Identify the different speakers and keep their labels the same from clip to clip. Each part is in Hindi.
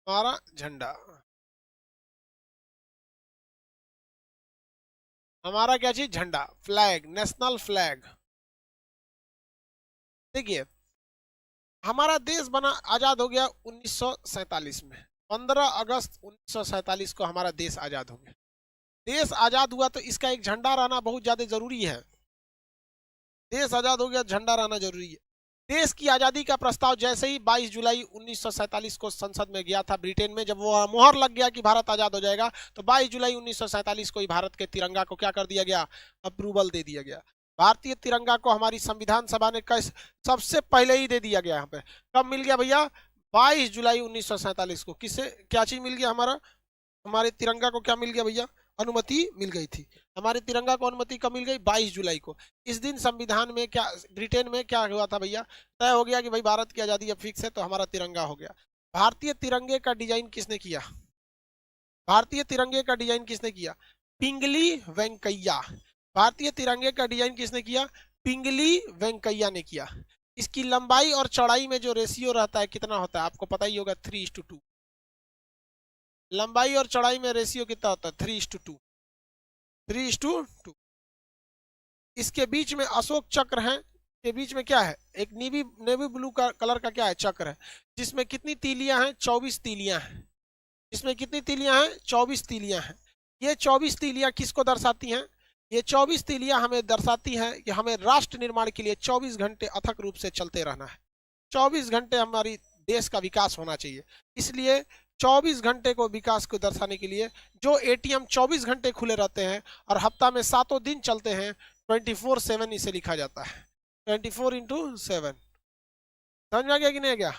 Speaker 1: हमारा झंडा, हमारा क्या चीज, झंडा, फ्लैग, नेशनल फ्लैग। देखिए हमारा देश बना, आजाद हो गया 1947 में। 15 अगस्त 1947 को हमारा देश आजाद हो गया। देश आजाद हुआ तो इसका एक झंडा रहना बहुत ज्यादा जरूरी है। देश आजाद हो गया, झंडा रहना जरूरी है। देश की आजादी का प्रस्ताव जैसे ही 22 जुलाई 1947 को संसद में गया था ब्रिटेन में, जब वो मोहर लग गया कि भारत आजाद हो जाएगा, तो 22 जुलाई 1947 को ही भारत के तिरंगा को क्या कर दिया गया, अप्रूवल दे दिया गया। भारतीय तिरंगा को हमारी संविधान सभा ने सबसे पहले ही दे दिया गया। यहाँ पे कब मिल गया भैया, 22 जुलाई 1947 को। किससे क्या चीज मिल गया, हमारा, हमारे तिरंगा को क्या मिल गया भैया, अनुमति मिल गई थी। हमारे तिरंगा को अनुमति कब मिल गई, 22 जुलाई को। इस दिन संविधान में क्या, ब्रिटेन में क्या हुआ था भैया, तय हो गया कि भाई भारत की आजादी अब फिक्स है, तो हमारा तिरंगा हो गया। भारतीय तिरंगे का डिजाइन किसने किया, भारतीय तिरंगे का डिजाइन किसने किया, पिंगली वेंकैया। भारतीय तिरंगे का डिजाइन किसने किया, पिंगली वेंकैया ने किया। इसकी लंबाई और चौड़ाई में जो रेशियो रहता है कितना होता है, आपको पता ही होगा, 3:2। लंबाई और चौड़ाई में रेशियो कितना होता है, 3:2, 3:2। इसके बीच में अशोक चक्र है, के बीच में क्या है, एक नेवी नेवी ब्लू का कलर का क्या है, चक्र है, जिसमें कितनी तीलियां हैं, 24 तीलियां हैं। इसमें कितनी तीलियां हैं, 24 तीलियां हैं। ये 24 तीलियां किसको दर्शाती हैं, ये 24 तीलियां हमें दर्शाती हैं कि हमें राष्ट्र निर्माण के लिए 24 घंटे अथक रूप से चलते रहना है। 24 घंटे हमारी देश का विकास होना चाहिए। इसलिए 24 घंटे को विकास को दर्शाने के लिए जो एटीएम 24 घंटे खुले रहते हैं और हफ्ता में 7 दिन चलते हैं, 24/7 इसे लिखा जाता है, 24/7। समझ में आ गया कि नहीं आ गया,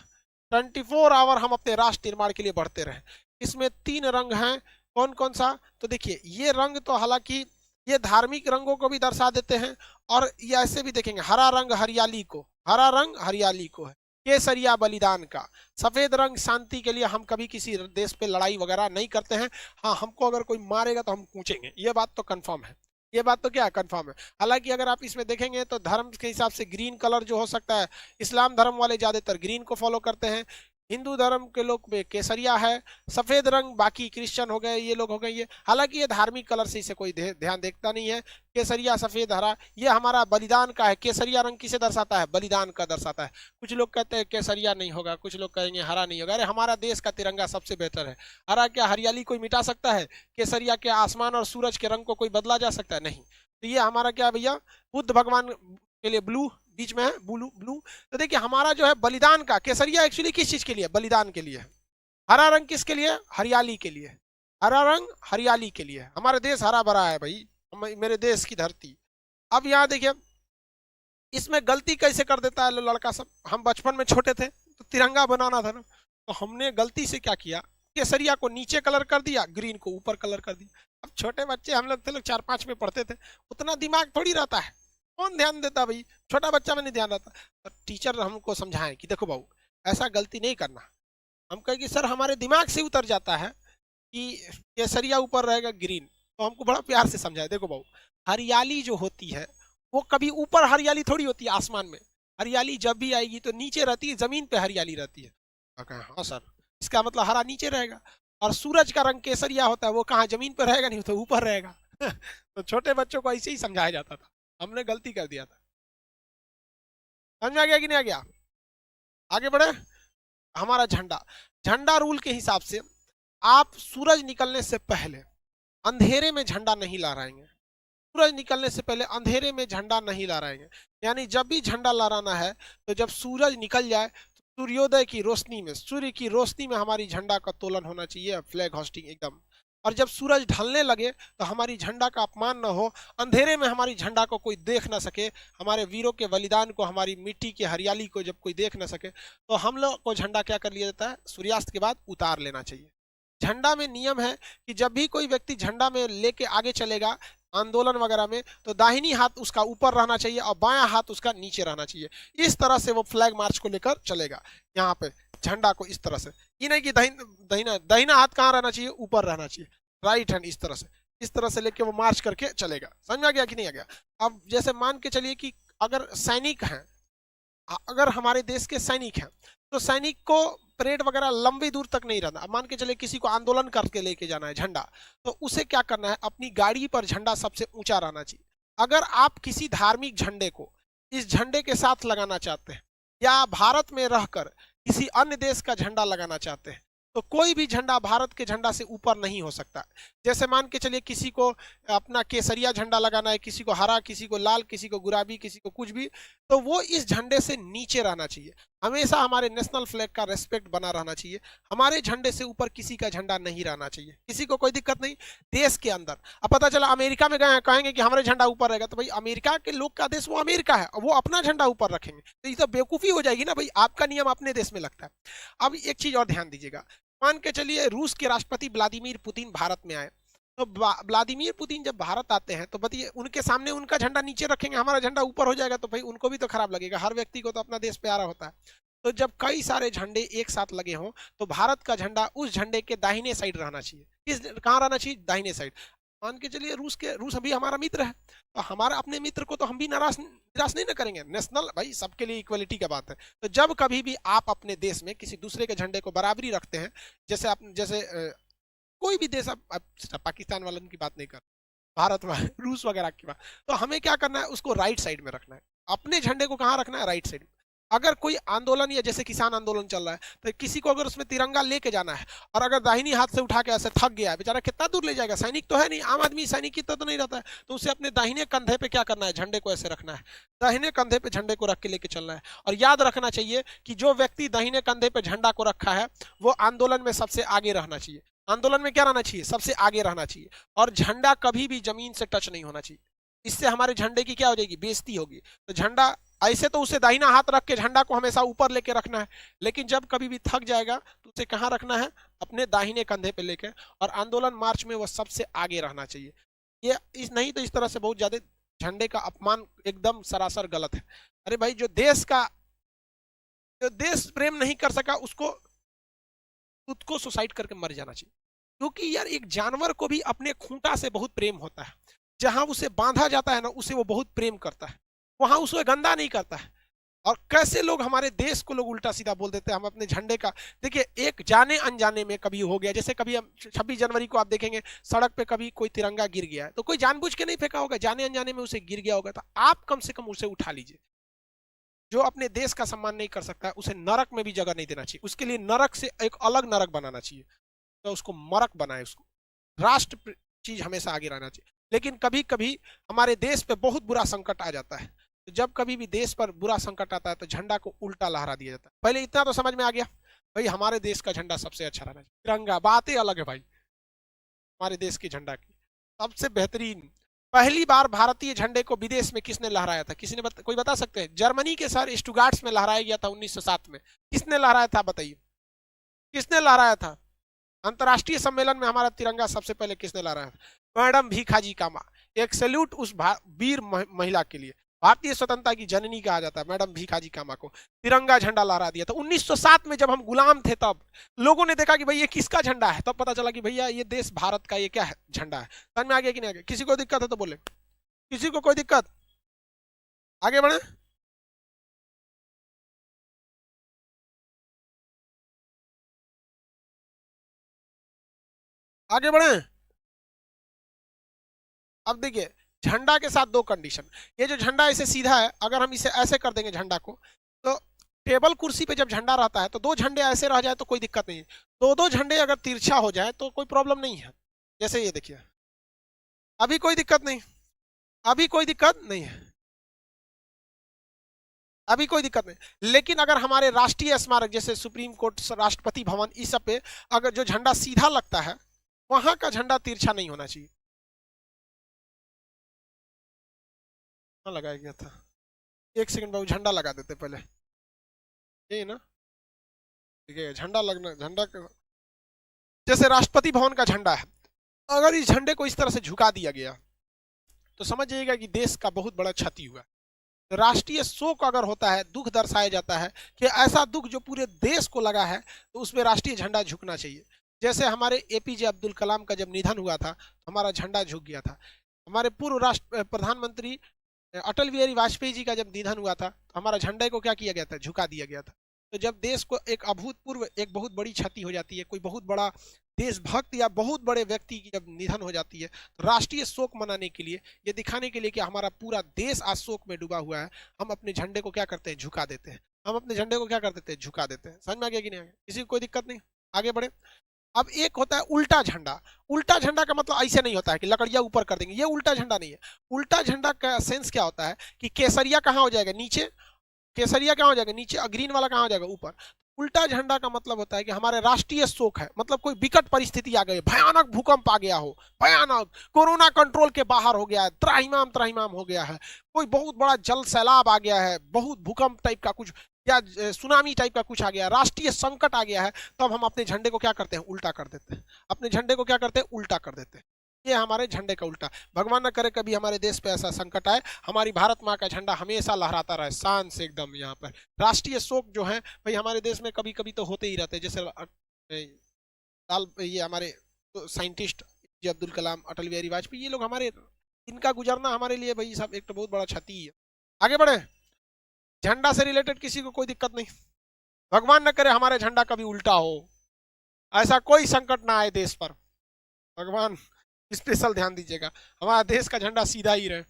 Speaker 1: 24 आवर हम अपने राष्ट्र निर्माण के लिए बढ़ते रहे। इसमें 3 रंग हैं, कौन कौन सा, तो देखिए ये रंग तो हालांकि ये धार्मिक रंगों को भी दर्शा देते हैं, और ये ऐसे भी देखेंगे, हरा रंग हरियाली को, हरा रंग हरियाली को है, केसरिया बलिदान का, सफेद रंग शांति के लिए, हम कभी किसी देश पे लड़ाई वगैरह नहीं करते हैं। हाँ, हमको अगर कोई मारेगा तो हम कूचेंगे, ये बात तो कंफर्म है, ये बात तो क्या कंफर्म है। हालांकि अगर आप इसमें देखेंगे तो धर्म के हिसाब से ग्रीन कलर जो हो सकता है, इस्लाम धर्म वाले ज्यादातर ग्रीन को फॉलो करते हैं, हिंदू धर्म के लोग में केसरिया है, सफेद रंग बाकी क्रिश्चियन हो गए, ये लोग हो गए ये। हालांकि ये धार्मिक कलर से इसे कोई ध्यान देखता नहीं है। केसरिया, सफेद, हरा, ये हमारा बलिदान का है। केसरिया रंग किसे दर्शाता है, बलिदान का दर्शाता है। कुछ लोग कहते हैं केसरिया नहीं होगा, कुछ लोग कहेंगे हरा नहीं होगा। अरे हमारा देश का तिरंगा सबसे बेहतर है। हरा क्या हरियाली कोई मिटा सकता है, केसरिया के आसमान और सूरज के रंग को कोई बदला जा सकता है, नहीं। तो ये हमारा क्या है भैया, बुद्ध भगवान के लिए ब्लू, बीच में है ब्लू ब्लू। तो देखिए हमारा जो है बलिदान का, केसरिया एक्चुअली किस चीज के लिए, बलिदान के लिए है। हरा रंग किसके लिए, हरियाली के लिए। हरा रंग हरियाली के लिए, हमारा देश हरा भरा है भाई, मेरे देश की धरती। अब यहाँ देखिए इसमें गलती कैसे कर देता है लड़का सब। हम बचपन में छोटे थे तो तिरंगा बनाना था ना, तो हमने गलती से क्या किया, केसरिया को नीचे कलर कर दिया, ग्रीन को ऊपर कलर कर दिया। अब छोटे बच्चे हम लोग थे, लोग 4-5 में पढ़ते थे, उतना दिमाग थोड़ी रहता है, कौन ध्यान देता भाई, छोटा बच्चा में नहीं ध्यान रहता। तो टीचर हमको समझाएं कि देखो बाबू ऐसा गलती नहीं करना। हम कहें कि सर हमारे दिमाग से उतर जाता है कि केसरिया ऊपर रहेगा ग्रीन, तो हमको बड़ा प्यार से समझाए, देखो बाबू हरियाली जो होती है वो कभी ऊपर हरियाली थोड़ी होती है आसमान में, हरियाली जब भी आएगी तो नीचे रहती है, जमीन पे हरियाली रहती है। हाँ सर, इसका मतलब हरा नीचे रहेगा। और सूरज का रंग केसरिया होता है, वो कहाँ जमीन पर रहेगा, नहीं तो ऊपर रहेगा। तो छोटे बच्चों को ऐसे ही समझाया जाता था, हमने गलती कर दिया था। समझ में आ गया कि नहीं आ गया, आगे बढ़े। हमारा झंडा, झंडा रूल के हिसाब से आप सूरज निकलने से पहले अंधेरे में झंडा नहीं लहराएंगे, सूरज निकलने से पहले अंधेरे में झंडा नहीं लहराएंगे। यानी जब भी झंडा लहराना है तो जब सूरज निकल जाए तो सूर्योदय की रोशनी में, सूर्य की रोशनी में हमारी झंडा का तोलन होना चाहिए, फ्लैग होस्टिंग एकदम। और जब सूरज ढलने लगे तो हमारी झंडा का अपमान न हो, अंधेरे में हमारी झंडा को कोई देख ना सके, हमारे वीरों के बलिदान को, हमारी मिट्टी की हरियाली को जब कोई देख ना सके, तो हम लोग को झंडा क्या कर लिया जाता है, सूर्यास्त के बाद उतार लेना चाहिए। झंडा में नियम है कि जब भी कोई व्यक्ति झंडा में लेके आगे चलेगा आंदोलन वगैरह में, तो दाहिनी हाथ उसका ऊपर रहना चाहिए और बायां हाथ उसका नीचे रहना चाहिए। इस तरह से वो फ्लैग मार्च को लेकर चलेगा। यहाँ पे झंडा को इस तरह से, ये नहीं कि दहीना दहीना हाथ कहाँ रहना चाहिए, ऊपर रहना चाहिए, राइट हैंड इस तरह से लेके वो मार्च करके चलेगा। समझ में आ गया कि नहीं आ गया। अब जैसे मान के चलिए कि अगर सैनिक हैं, अगर हमारे देश के सैनिक हैं, तो सैनिक को परेड वगैरह लंबी दूर तक नहीं रहना। अब मान के चले किसी को आंदोलन करके लेके जाना है झंडा, तो उसे क्या करना है, अपनी गाड़ी पर झंडा सबसे ऊंचा रहना चाहिए। अगर आप किसी धार्मिक झंडे को इस झंडे के साथ लगाना चाहते हैं या भारत में रहकर किसी अन्य देश का झंडा लगाना चाहते हैं, तो कोई भी झंडा भारत के झंडा से ऊपर नहीं हो सकता। जैसे मान के चलिए किसी को अपना केसरिया झंडा लगाना है, किसी को हरा, किसी को लाल, किसी को गुलाबी, किसी को कुछ भी, तो वो इस झंडे से नीचे रहना चाहिए। हमेशा हमारे नेशनल फ्लैग का रेस्पेक्ट बना रहना चाहिए। हमारे झंडे से ऊपर किसी का झंडा नहीं रहना चाहिए, किसी को कोई दिक्कत नहीं। देश के अंदर अब पता चला अमेरिका में गए हैं, कहेंगे कि हमारे झंडा ऊपर रहेगा, तो भाई अमेरिका के लोग का देश वो अमेरिका है, वो अपना झंडा ऊपर रखेंगे, तो ये तो बेवकूफी हो जाएगी ना भाई। आपका नियम अपने देश में लगता है। अब एक चीज और ध्यान दीजिएगा, मान के चलिए रूस के राष्ट्रपति व्लादिमीर पुतिन भारत में आए, तो व्लादिमीर पुतिन जब भारत आते हैं तो बताइए उनके सामने उनका झंडा नीचे रखेंगे, हमारा झंडा ऊपर हो जाएगा, तो भाई उनको भी तो खराब लगेगा। हर व्यक्ति को तो अपना देश प्यारा होता है। तो जब कई सारे झंडे एक साथ लगे हों तो भारत का झंडा उस झंडे के दाहिने साइड रहना चाहिए। किस कहाँ रहना चाहिए? दाहिने साइड। मान के चलिए रूस अभी हमारा मित्र है, तो हमारा अपने मित्र को तो हम भी निराश नहीं ना करेंगे। नेशनल भाई सबके लिए इक्वलिटी का बात है। तो जब कभी भी आप अपने देश में किसी दूसरे के झंडे को बराबरी रखते हैं, जैसे कोई भी देश, आप पाकिस्तान वालों की बात नहीं कर, भारत में रूस वगैरह की बात, तो हमें क्या करना है, उसको राइट साइड में रखना है। अपने झंडे को कहाँ रखना है? राइट साइड में। अगर कोई आंदोलन या जैसे किसान आंदोलन चल रहा है, तो किसी को अगर उसमें तिरंगा लेके जाना है और अगर दाहिनी हाथ से उठा के ऐसे थक गया है, बेचारा कितना दूर ले जाएगा? सैनिक तो है नहीं, आम आदमी सैनिक की तो नहीं रहता है, तो उसे अपने दाहिने कंधे पे क्या करना है? झंडे को ऐसे रखना है, दाहिने कंधे पे झंडे को रख के लेके चलना है। और याद रखना चाहिए कि जो व्यक्ति दाहिने कंधे पे झंडा को रखा है वो आंदोलन में सबसे आगे रहना चाहिए। आंदोलन में क्या रहना चाहिए? सबसे आगे रहना चाहिए। और झंडा कभी भी जमीन से टच नहीं होना चाहिए, इससे हमारे झंडे की क्या हो जाएगी? बेइज्जती होगी। तो झंडा ऐसे तो उसे दाहिना हाथ रख के झंडा को हमेशा ऊपर लेके रखना है, लेकिन जब कभी भी थक जाएगा तो उसे कहाँ रखना है? अपने दाहिने कंधे पे लेके। और आंदोलन मार्च में वह सबसे आगे रहना चाहिए। ये इस नहीं तो इस तरह से बहुत ज्यादा झंडे का अपमान एकदम सरासर गलत है। अरे भाई जो देश प्रेम नहीं कर सका उसको खुद को सुसाइड करके मर जाना चाहिए। क्योंकि यार एक जानवर को भी अपने खूंटा से बहुत प्रेम होता है, जहां उसे बांधा जाता है ना उसे वो बहुत प्रेम करता है, वहां उसे गंदा नहीं करता है। और कैसे लोग हमारे देश को लोग उल्टा सीधा बोल देते हैं। हम अपने झंडे का देखिए, एक जाने अनजाने में कभी हो गया, जैसे कभी हम 26 जनवरी को आप देखेंगे सड़क पे कभी कोई तिरंगा गिर गया है, तो कोई जानबूझ के नहीं फेंका होगा, जाने अनजाने में उसे गिर गया होगा, तो आप कम से कम उसे उठा लीजिए। जो अपने देश का सम्मान नहीं कर सकता उसे नरक में भी जगह नहीं देना चाहिए, उसके लिए नरक से एक अलग नरक बनाना चाहिए, तो उसको मरक बनाए, उसको राष्ट्र चीज हमेशा आगे रहना चाहिए। लेकिन कभी कभी हमारे देश पे बहुत बुरा संकट आ जाता है, तो जब कभी भी देश पर बुरा संकट आता है तो झंडा को उल्टा लहरा दिया जाता है। पहले इतना तो समझ में आ गया भाई हमारे देश का झंडा सबसे अच्छा रहना चाहिए, तिरंगा बातें अलग है भाई। हमारे देश के झंडा की सबसे बेहतरीन, पहली बार भारतीय झंडे को विदेश में किसने लहराया था? किसी ने कोई बता सकते हैं? जर्मनी के शहर स्टुटगार्ट में लहराया गया था 1907 में। किसने लहराया था बताइए, किसने लहराया था? अंतर्राष्ट्रीय सम्मेलन में हमारा तिरंगा सबसे पहले किसने लहराया था? मैडम भीखाजी कामा। एक सैल्यूट उस वीर महिला के लिए, भारतीय स्वतंत्रता की जननी कहा जाता है मैडम भीखाजी कामा को। तिरंगा झंडा लहरा दिया था 1907 में, जब हम गुलाम थे तब लोगों ने देखा कि भाई ये किसका झंडा है, तब पता चला कि भैया ये देश भारत का ये क्या है? झंडा है। समझ में आ गया कि नहीं आ गया? किसी को दिक्कत है तो बोले, किसी को कोई दिक्कत? आगे बढ़े। आगे बढ़े। अब देखिए झंडा के साथ दो कंडीशन। ये जो झंडा ऐसे सीधा है, अगर हम इसे ऐसे कर देंगे झंडा को, तो टेबल कुर्सी पे जब झंडा रहता है तो दो झंडे ऐसे रह जाए तो कोई दिक्कत नहीं है। दो दो झंडे अगर तिरछा हो जाए तो कोई प्रॉब्लम नहीं है। जैसे ये देखिए, अभी कोई दिक्कत नहीं, अभी कोई दिक्कत नहीं है, अभी कोई दिक्कत नहीं। लेकिन अगर हमारे राष्ट्रीय स्मारक जैसे सुप्रीम कोर्ट, राष्ट्रपति भवन, इस सब पे अगर जो झंडा सीधा लगता है वहां का झंडा तिरछा नहीं होना चाहिए। लगाया गया था, एक सेकंड बाबू झंडा लगा देते पहले, यही ना? ठीक है, झंडा लगना, झंडा जैसे राष्ट्रपति भवन का झंडा है, अगर इस झंडे को इस तरह से झुका दिया गया तो समझ जाइएगा कि देश का बहुत बड़ा क्षति हुआ। तो राष्ट्रीय शोक अगर होता है, दुख दर्शाया जाता है कि ऐसा दुख जो पूरे देश को लगा है, तो उसमें राष्ट्रीय झंडा झुकना चाहिए। जैसे हमारे एपीजे अब्दुल कलाम का जब निधन हुआ था तो हमारा झंडा झुक गया था। हमारे पूर्व राष्ट्र प्रधानमंत्री अटल बिहारी वाजपेयी जी का जब निधन हुआ था तो हमारा झंडे को क्या किया गया था? झुका दिया गया था। तो जब देश को एक अभूतपूर्व एक बहुत बड़ी क्षति हो जाती है, कोई बहुत बड़ा देशभक्त या बहुत बड़े व्यक्ति की जब निधन हो जाती है, तो राष्ट्रीय शोक मनाने के लिए, ये दिखाने के लिए कि हमारा पूरा देश आज शोक में डूबा हुआ है, हम अपने झंडे को क्या करते हैं, झुका देते हैं। हम अपने झंडे को क्या कर देते हैं, झुका देते हैं। समझ में आ गया कि नहीं आ गया? किसी को कोई दिक्कत नहीं, आगे बढ़े। अब एक होता है उल्टा झंडा। उल्टा झंडा का मतलब ऐसे नहीं होता है कि लकड़ियां ऊपर कर देंगे, ये उल्टा झंडा नहीं है। उल्टा झंडा का सेंस क्या होता है कि केसरिया कहाँ हो जाएगा, नीचे, केसरिया कहाँ हो जाएगा, नीचे, और ग्रीन वाला कहाँ हो जाएगा, ऊपर। उल्टा झंडा का मतलब होता है कि हमारे राष्ट्रीय शोक है, मतलब कोई विकट परिस्थिति आ गई, भयानक भूकंप आ गया हो, भयानक कोरोना कंट्रोल के बाहर हो गया है, त्राहिमाम त्राहिमाम हो गया है, कोई बहुत बड़ा जल सैलाब आ गया है, बहुत भूकंप टाइप का कुछ या सुनामी टाइप का कुछ आ गया, राष्ट्रीय संकट आ गया है, तब हम अपने झंडे को क्या करते हैं, उल्टा कर देते हैं। अपने झंडे को क्या करते हैं, उल्टा कर देते हैं। ये हमारे झंडे का उल्टा। भगवान न करे कभी हमारे देश पे ऐसा संकट आए, हमारी भारत माँ का झंडा हमेशा लहराता रहे शान से एकदम। यहाँ पर राष्ट्रीय शोक जो है भाई हमारे देश में कभी कभी तो होते ही रहते हैं, जैसे ये हमारे साइंटिस्ट अब्दुल कलाम, अटल बिहारी वाजपेयी, ये लोग हमारे, इनका गुजरना हमारे लिए भाई सब एक तो बहुत बड़ा क्षति है। आगे बढ़े। झंडा से रिलेटेड किसी को कोई दिक्कत नहीं, भगवान न करे हमारे झंडा कभी उल्टा हो, ऐसा कोई संकट ना आए देश पर, भगवान स्पेशल ध्यान दीजिएगा हमारा देश का झंडा सीधा ही रहे।